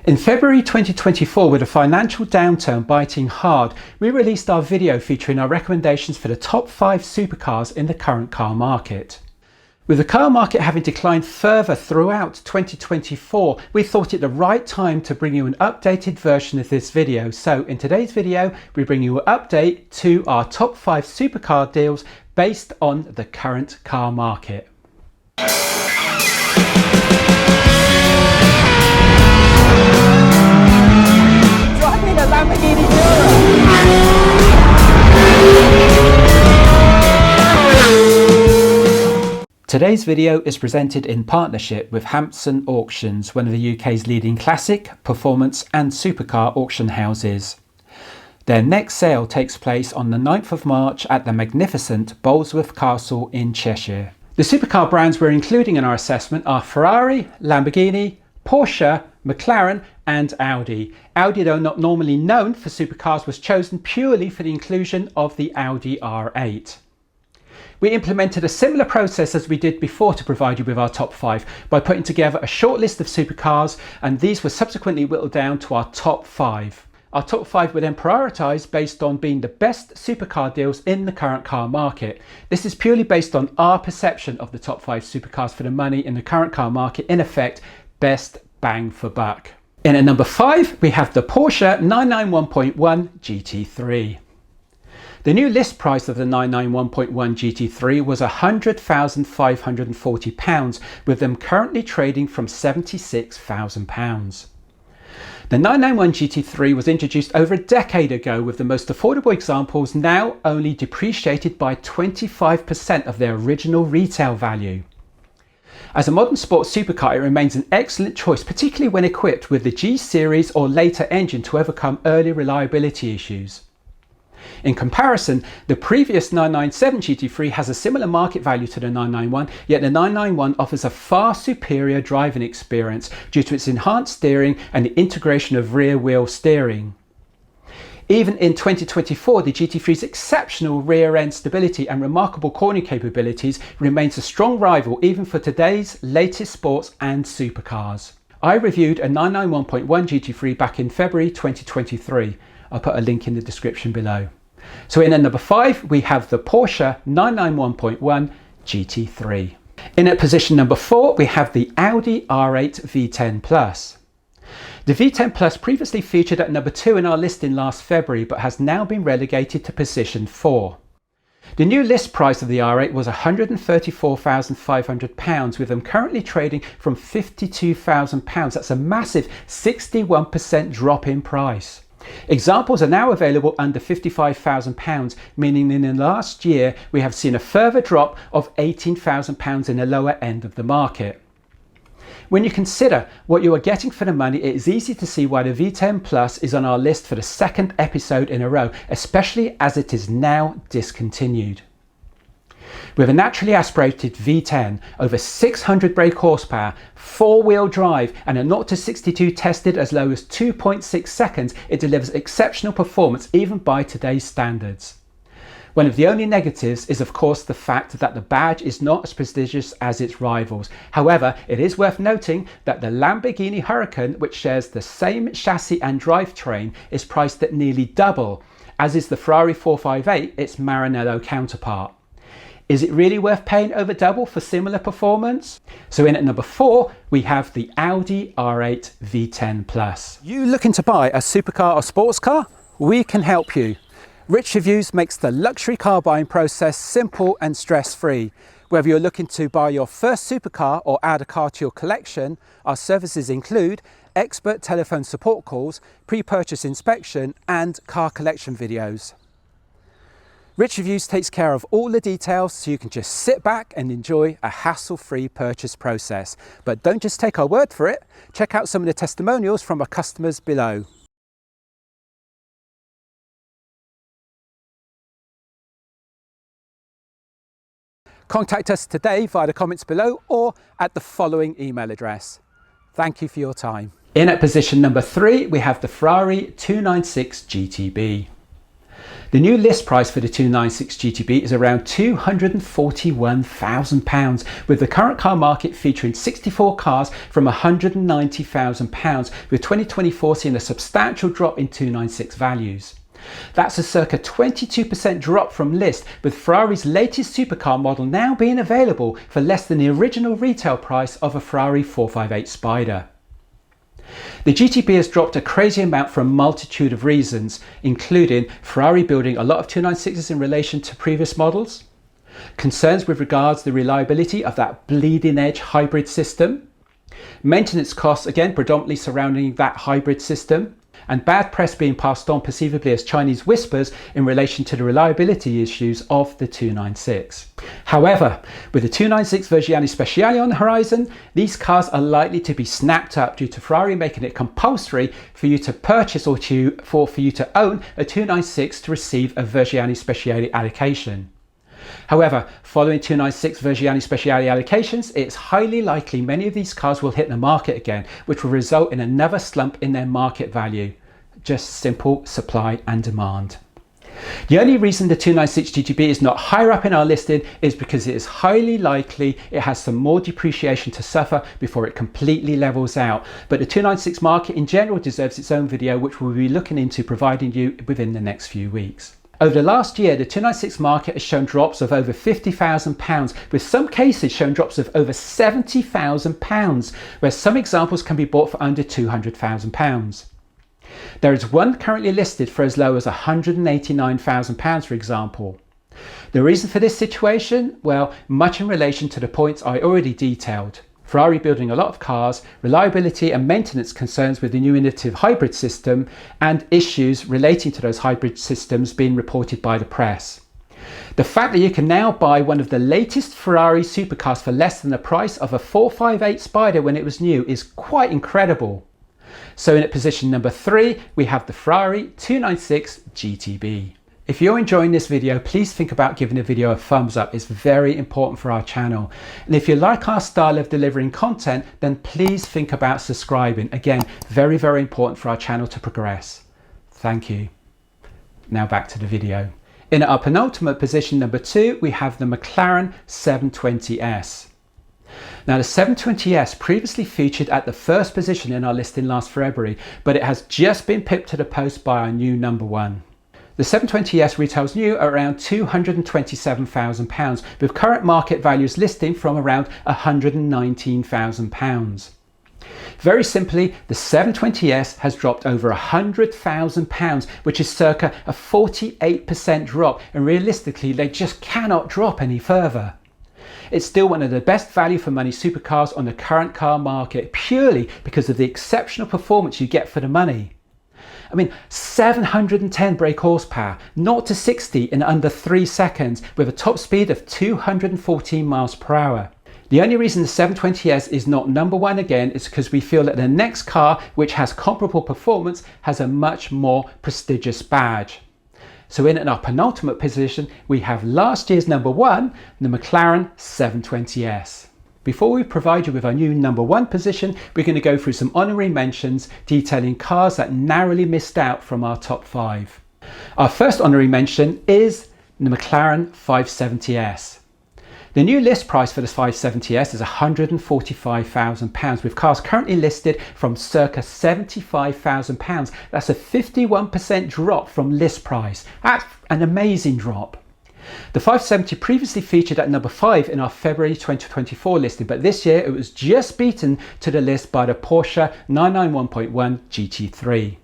In February 2024, with a financial downturn biting hard, we released our video featuring our recommendations for the top 5 supercars in the current car market. With the car market having declined further throughout 2024, we thought it the right time to bring you an updated version of this video. So in today's video, we bring you an update to our top 5 supercar deals based on the current car market. Lamborghini. Today's video is presented in partnership with Hampson Auctions, one of the UK's leading classic, performance and supercar auction houses. Their next sale takes place on the 9th of March at the magnificent Bolesworth Castle in Cheshire. The supercar brands we're including in our assessment are Ferrari, Lamborghini, Porsche, Mclaren and Audi. Audi, though not normally known for supercars, was chosen purely for the inclusion of the Audi R8. We implemented a similar process as we did before to provide you with our top 5 by putting together a short list of supercars, and these were subsequently whittled down to our top 5. Our top 5 were then prioritised based on being the best supercar deals in the current car market. This is purely based on our perception of the top 5 supercars for the money in the current car market, in effect, best bang for buck. In at number 5, we have the Porsche 991.1 GT3. The new list price of the 991.1 GT3 was £100,540, with them currently trading from £76,000. The 991 GT3 was introduced over a decade ago, with the most affordable examples now only depreciated by 25% of their original retail value. As a modern sports supercar, it remains an excellent choice, particularly when equipped with the G Series or later engine to overcome early reliability issues. In comparison, the previous 997 GT3 has a similar market value to the 991, yet the 991 offers a far superior driving experience due to its enhanced steering and the integration of rear wheel steering. Even in 2024, the GT3's exceptional rear-end stability and remarkable cornering capabilities remains a strong rival even for today's latest sports and supercars. I reviewed a 991.1 GT3 back in February 2023. I'll put a link in the description below. So in at number 5, we have the Porsche 991.1 GT3. In at position number 4, we have the Audi R8 V10 Plus. The V10 Plus previously featured at number 2 in our listing last February, but has now been relegated to position 4. The new list price of the R8 was £134,500, with them currently trading from £52,000. That's a massive 61% drop in price. Examples are now available under £55,000, meaning in the last year we have seen a further drop of £18,000 in the lower end of the market. When you consider what you are getting for the money, it is easy to see why the V10 Plus is on our list for the second episode in a row, especially as it is now discontinued. With a naturally aspirated V10, over 600 brake horsepower, 4-wheel drive and a 0 to 62 tested as low as 2.6 seconds, it delivers exceptional performance even by today's standards. One of the only negatives is of course the fact that the badge is not as prestigious as its rivals. However, it is worth noting that the Lamborghini Huracan, which shares the same chassis and drivetrain, is priced at nearly double, as is the Ferrari 458, its Maranello counterpart. Is it really worth paying over double for similar performance? So in at number 4, we have the Audi R8 V10 Plus. You looking to buy a supercar or sports car? We can help you. Rich Reviews makes the luxury car buying process simple and stress-free. Whether you're looking to buy your first supercar or add a car to your collection, our services include expert telephone support calls, pre-purchase inspection and car collection videos. Rich Reviews takes care of all the details so you can just sit back and enjoy a hassle-free purchase process. But don't just take our word for it, check out some of the testimonials from our customers below. Contact us today via the comments below or at the following email address. Thank you for your time. In at position number 3, we have the Ferrari 296 GTB. The new list price for the 296 GTB is around £241,000, with the current car market featuring 64 cars from £190,000, with 2024 seeing a substantial drop in 296 values. That's a circa 22% drop from list, with Ferrari's latest supercar model now being available for less than the original retail price of a Ferrari 458 Spider. The GTB has dropped a crazy amount for a multitude of reasons, including Ferrari building a lot of 296s in relation to previous models, concerns with regards to the reliability of that bleeding edge hybrid system, maintenance costs again predominantly surrounding that hybrid system, and bad press being passed on perceivably as Chinese whispers in relation to the reliability issues of the 296. However, with the 296 Vergiani Speciale on the horizon, these cars are likely to be snapped up due to Ferrari making it compulsory for you to purchase or for you to own a 296 to receive a Vergiani Speciale allocation. However, following 296 Vergiani Speciale allocations, it's highly likely many of these cars will hit the market again, which will result in another slump in their market value. Just simple supply and demand. The only reason the 296 GTB is not higher up in our listing is because it is highly likely it has some more depreciation to suffer before it completely levels out. But the 296 market in general deserves its own video, which we'll be looking into providing you within the next few weeks. Over the last year, the 296 market has shown drops of over £50,000, with some cases showing drops of over £70,000, where some examples can be bought for under £200,000. There is one currently listed for as low as £189,000, for example. The reason for this situation? Well, much in relation to the points I already detailed. Ferrari building a lot of cars, reliability and maintenance concerns with the new innovative hybrid system, and issues relating to those hybrid systems being reported by the press. The fact that you can now buy one of the latest Ferrari supercars for less than the price of a 458 Spider when it was new is quite incredible. So in at position number 3, we have the Ferrari 296 GTB. If you're enjoying this video, please think about giving the video a thumbs up. It's very important for our channel. And if you like our style of delivering content, then please think about subscribing. Again, very, very important for our channel to progress. Thank you. Now back to the video. In our penultimate position number 2, we have the Mclaren 720S. Now the 720S previously featured at the first position in our listing last February, but it has just been pipped to the post by our new number 1. The 720S retails new at around £227,000, with current market values listing from around £119,000. Very simply, the 720S has dropped over £100,000, which is circa a 48% drop, and realistically they just cannot drop any further. It's still one of the best value for money supercars on the current car market, purely because of the exceptional performance you get for the money. I mean, 710 brake horsepower, 0 to 60 in under 3 seconds, with a top speed of 214 miles per hour. The only reason the 720S is not number 1 again is because we feel that the next car, which has comparable performance, has a much more prestigious badge. So in at our penultimate position, we have last year's number 1, the McLaren 720S. Before we provide you with our new number 1 position, we're going to go through some honorary mentions detailing cars that narrowly missed out from our top 5. Our first honorary mention is the McLaren 570S. The new list price for this 570S is £145,000, with cars currently listed from circa £75,000. That's a 51% drop from list price. That's an amazing drop. The 570 previously featured at number 5 in our February 2024 listing, but this year it was just beaten to the list by the Porsche 991.1 GT3.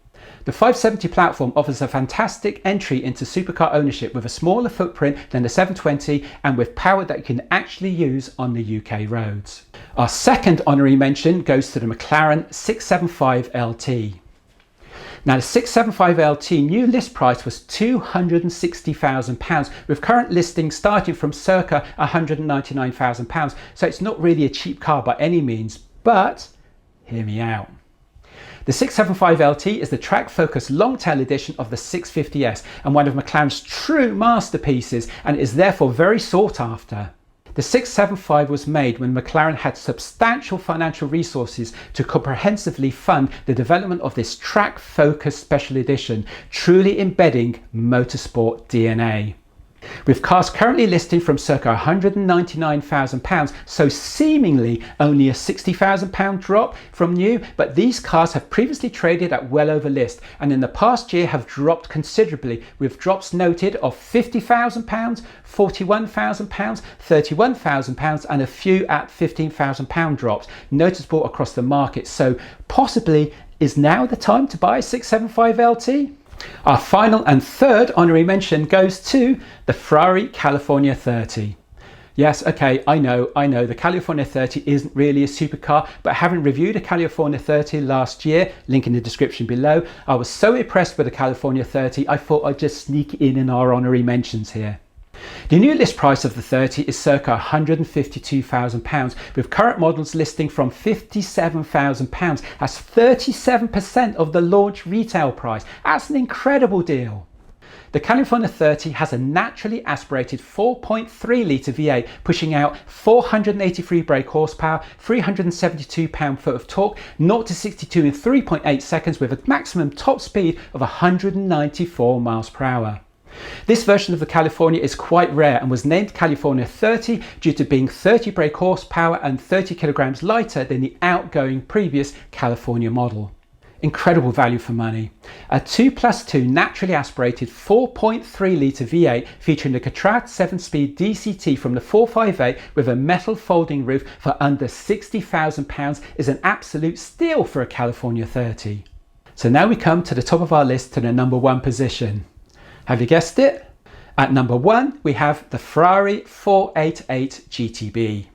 The 570 platform offers a fantastic entry into supercar ownership with a smaller footprint than the 720 and with power that you can actually use on the UK roads. Our second honorary mention goes to the McLaren 675 LT. Now the 675 LT new list price was £260,000, with current listings starting from circa £199,000, so it's not really a cheap car by any means, but hear me out. The 675 LT is the track-focused long-tail edition of the 650S and one of McLaren's true masterpieces, and is therefore very sought after. The 675 was made when McLaren had substantial financial resources to comprehensively fund the development of this track-focused special edition, truly embedding motorsport DNA. With cars currently listing from circa £199,000, so seemingly only a £60,000 drop from new, but these cars have previously traded at well over list and in the past year have dropped considerably, with drops noted of £50,000, £41,000, £31,000 and a few at £15,000 drops, noticeable across the market. So possibly is now the time to buy a 675 LT? Our final and third honorary mention goes to the Ferrari California 30. Yes, okay, I know, the California 30 isn't really a supercar, but having reviewed a California 30 last year, link in the description below, I was so impressed with the California 30, I thought I'd just sneak in our honorary mentions here. The new list price of the 30 is circa £152,000, with current models listing from £57,000. That's 37% of the launch retail price. That's an incredible deal. The California 30 has a naturally aspirated 4.3 litre V8, pushing out 483 brake horsepower, 372 pound-foot of torque, 0 to 62 in 3.8 seconds with a maximum top speed of 194 miles per hour. This version of the California is quite rare and was named California 30 due to being 30 brake horsepower and 30 kilograms lighter than the outgoing previous California model. Incredible value for money. A 2+2 naturally aspirated 4.3 litre V8 featuring the Quattro 7-speed DCT from the 458 with a metal folding roof for under £60,000 is an absolute steal for a California 30. So now we come to the top of our list to the number one position. Have you guessed it? At number one, we have the Ferrari 488 GTB.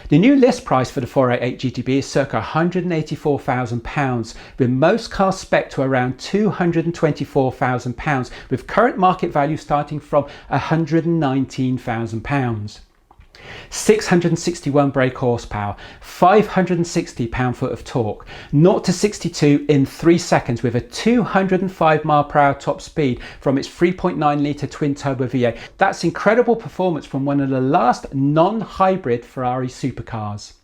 The new list price for the 488 GTB is circa £184,000, with most cars spec'd to around £224,000, with current market value starting from £119,000. 661 brake horsepower, 560 pound-foot of torque, 0 to 62 in 3 seconds with a 205 mile/hour top speed from its 3.9 litre twin-turbo V8. That's incredible performance from one of the last non-hybrid Ferrari supercars.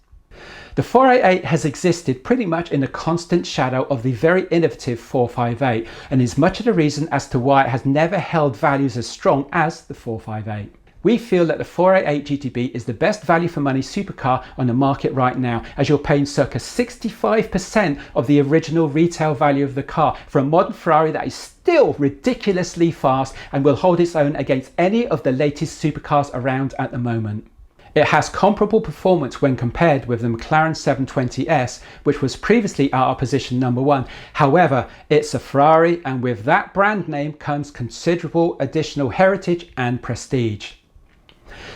The 488 has existed pretty much in the constant shadow of the very innovative 458 and is much of the reason as to why it has never held values as strong as the 458. We feel that the 488 GTB is the best value for money supercar on the market right now, as you're paying circa 65% of the original retail value of the car for a modern Ferrari that is still ridiculously fast and will hold its own against any of the latest supercars around at the moment. It has comparable performance when compared with the Mclaren 720S, which was previously at our position number one. However, it's a Ferrari, and with that brand name comes considerable additional heritage and prestige.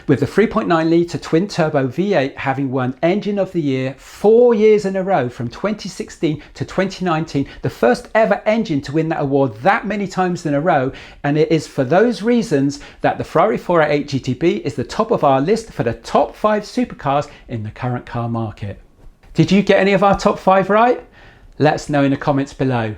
With the 3.9 litre twin-turbo V8 having won Engine of the Year 4 years in a row from 2016 to 2019, the first ever engine to win that award that many times in a row, and it is for those reasons that the Ferrari 488 GTB is the top of our list for the top 5 supercars in the current car market. Did you get any of our top 5 right? Let us know in the comments below.